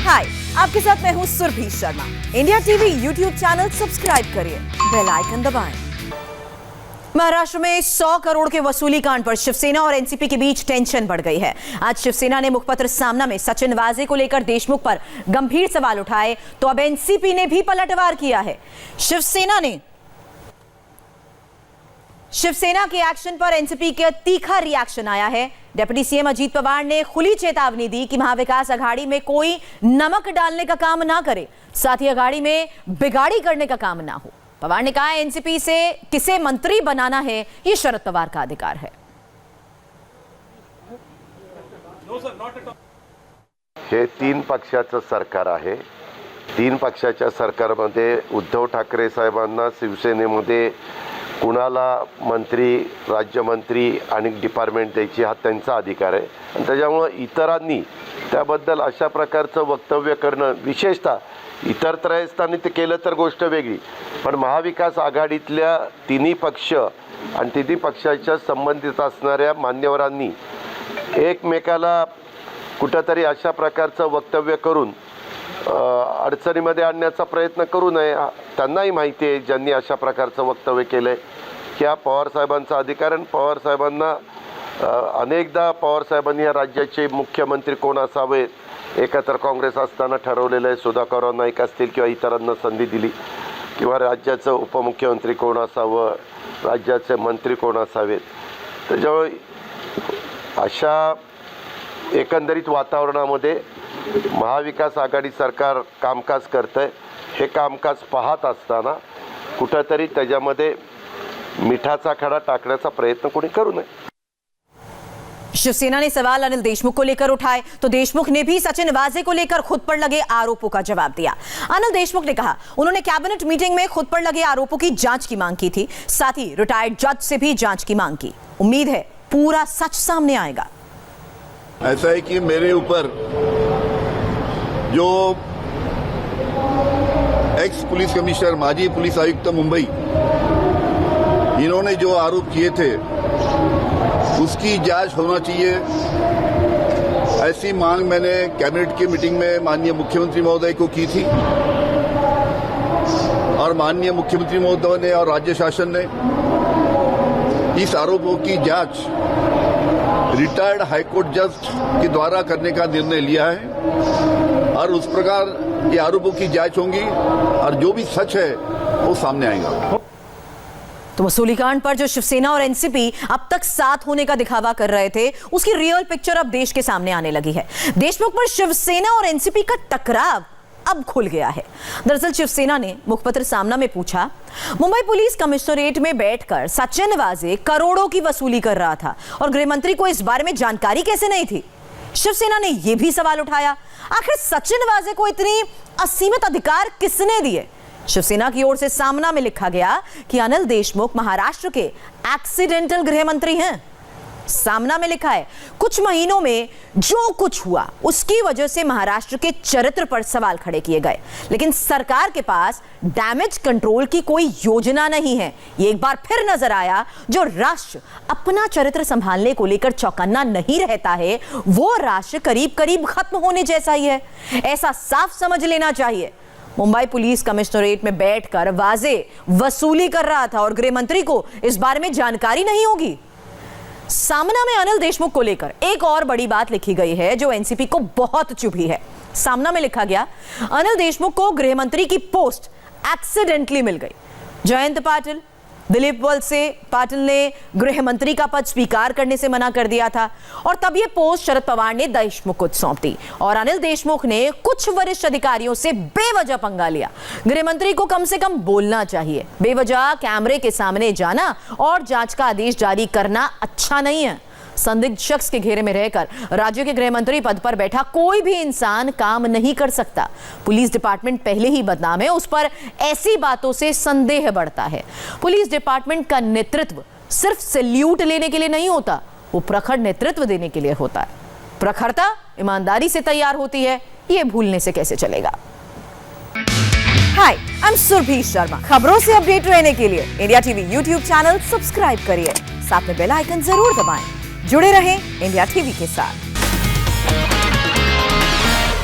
हाय, आपके साथ मैं हूं Surabhi Sharma. India TV YouTube channel subscribe करिए, बेल आइकन दबाएं। महाराष्ट्र में 100 करोड़ के वसूली कांड पर शिवसेना और एनसीपी के बीच टेंशन बढ़ गई है। आज शिवसेना ने मुखपत्र सामना में सचिन वाजे को लेकर देशमुख पर गंभीर सवाल उठाए, तो अब एनसीपी ने भी पलटवार किया है। शिवसेना के एक्शन पर एनसीपी का तीखा रिएक्शन आया है। डिप्टी सीएम अजीत पवार ने खुली चेतावनी दी कि महाविकास अघाड़ी में कोई नमक डालने का काम ना करे, साथ ही अघाड़ी में बिगाड़ी करने का काम ना हो। पवार ने कहा, एनसीपी से किसे मंत्री बनाना है ये शरद पवार का अधिकार है। हे 3 पक्षाचं सरकार आहे। 3 पक्षाच्या सरकारमध्ये उद्धव ठाकरे साहेबांना शिवसेनेमध्ये कुणाला मंत्री, राज्यमंत्री आणि डिपार्टमेंट द्यायची हा त्यांचा अधिकार आहे आणि त्याच्यामुळे इतरांनी त्याबद्दल अशा प्रकारचं वक्तव्य करणं, विशेषतः इतर त्रयस्थानी ते केलं तर गोष्ट वेगळी, पण महाविकास आघाडीतल्या तिन्ही पक्ष आणि तिन्ही पक्षाच्या संबंधित असणाऱ्या मान्यवरांनी एकमेकाला कुठंतरी अशा प्रकारचं वक्तव्य करून अडचणीमध्ये आणण्याचा प्रयत्न करू नये। त्यांनाही माहिती आहे, ज्यांनी अशा प्रकारचं वक्तव्य केलंय की हा पवार साहेबांचा अधिकार आहे। पवार साहेबांना अनेकदा पवार साहेबांनी या राज्याचे मुख्यमंत्री कोण असावेत एकत्र काँग्रेस असताना ठरवलेलं आहे। सुधाकरराव नाईक असतील किंवा इतरांना संधी दिली, किंवा राज्याचं उपमुख्यमंत्री कोण असावं, राज्याचे मंत्री कोण असावेत। त्याच्यामुळे अशा एकंदरीत वातावरणामध्ये महाविकास आघाडी सरकार कामकाज करतंय। हे कामकाज पाहत असताना कुठेतरी त्याच्यामध्ये मिठाचा खडा टाकण्याचा प्रयत्न कोणी करू नये। शिवसेना ने सवाल अनिल देशमुख को लेकर उठाए, तो देशमुख ने भी सचिन वाजे को लेकर खुद पर लगे आरोपों का जवाब दिया। अनिल देशमुख ने कहा, उन्होंने कैबिनेट मीटिंग में खुद पर लगे आरोपों की जांच की मांग की थी, साथ ही रिटायर्ड जज से भी जांच की मांग की। उम्मीद है पूरा सच सामने आएगा। ऐसा है कि मेरे ऊपर जो एक्स पुलिस कमिश्नर, माजी पुलिस आयुक्त मुंबई, इन्होंने जो आरोप किए थे उसकी जांच होना चाहिए, ऐसी मांग मैंने कैबिनेट की मीटिंग में माननीय मुख्यमंत्री महोदय को की थी और माननीय मुख्यमंत्री महोदय ने और राज्य शासन ने इस आरोपों की जांच रिटायर्ड हाईकोर्ट जज के द्वारा करने का निर्णय लिया है और उस प्रकार ये आरोपों की जांच होंगी और जो भी सच है वो सामने आएगा। तो वसूली कांड पर जो शिवसेना और एनसीपी अब तक साथ होने का दिखावा कर रहे थे, उसकी रियल पिक्चर अब देश के सामने आने लगी है। देशमुख पर शिवसेना और एनसीपी का टकराव अब खुल गया है। दरअसल शिवसेना ने मुखपत्र सामना में पूछा, मुंबई पुलिस कमिश्नरेट में बैठकर सचिन वाजे करोड़ों की वसूली कर रहा था और गृह मंत्री को इस बारे में जानकारी कैसे नहीं थी। शिवसेना ने यह भी सवाल उठाया, आखिर सचिन वाजे को इतनी असीमित अधिकार किसने दिए। शिवसेना की ओर से सामना में लिखा गया कि अनिल देशमुख महाराष्ट्र के एक्सीडेंटल गृह मंत्री हैं। सामना में लिखा है, कुछ महीनों में जो कुछ हुआ उसकी वजह से महाराष्ट्र के चरित्र पर सवाल खड़े किए गए, लेकिन सरकार के पास डैमेज कंट्रोल की कोई योजना नहीं है। ये एक बार फिर नजर आया, जो राष्ट्र अपना चरित्र संभालने को लेकर चौकन्ना नहीं रहता है, वो राष्ट्र करीब करीब खत्म होने जैसा ही है। ऐसा साफ समझ लेना चाहिए। मुंबई पुलिस कमिश्नरेट में बैठकर वाजे वसूली कर रहा था और गृह मंत्री को इस बारे में जानकारी नहीं होगी। सामना में अनिल देशमुख को लेकर एक और बड़ी बात लिखी गई है जो एनसीपी को बहुत चुभी है। सामना में लिखा गया, अनिल देशमुख को गृह मंत्री की पोस्ट एक्सीडेंटली मिल गई। जयंत पाटिल, दिलीप वलसे पाटिल ने गृह मंत्री का पद स्वीकार करने से मना कर दिया था और तब यह पोस्ट शरद पवार ने देशमुख को सौंप दी और अनिल देशमुख ने कुछ वरिष्ठ अधिकारियों से बेवजह पंगा लिया। गृह मंत्री को कम से कम बोलना चाहिए, बेवजह कैमरे के सामने जाना और जांच का आदेश जारी करना अच्छा नहीं है। संदिग्ध शख्स के घेरे में रहकर राज्य के गृह मंत्री पद पर बैठा कोई भी इंसान काम नहीं कर सकता। पुलिस डिपार्टमेंट पहले ही बदनाम है, उस पर ऐसी बातों से संदेह बढ़ता है। पुलिस डिपार्टमेंट का नेतृत्व सिर्फ सैल्यूट लेने के लिए नहीं होता, वो प्रखर नेतृत्व देने के लिए होता है। प्रखरता ईमानदारी से तैयार होती है, ये भूलने से कैसे चलेगा। हाय, आई एम सुरभि शर्मा। खबरों से अपडेट रहने के लिए India TV YouTube channel subscribe करिए, साथ में बेल आइकन जरूर दबाएं। जुड़े रहें इंडिया टीवी के साथ।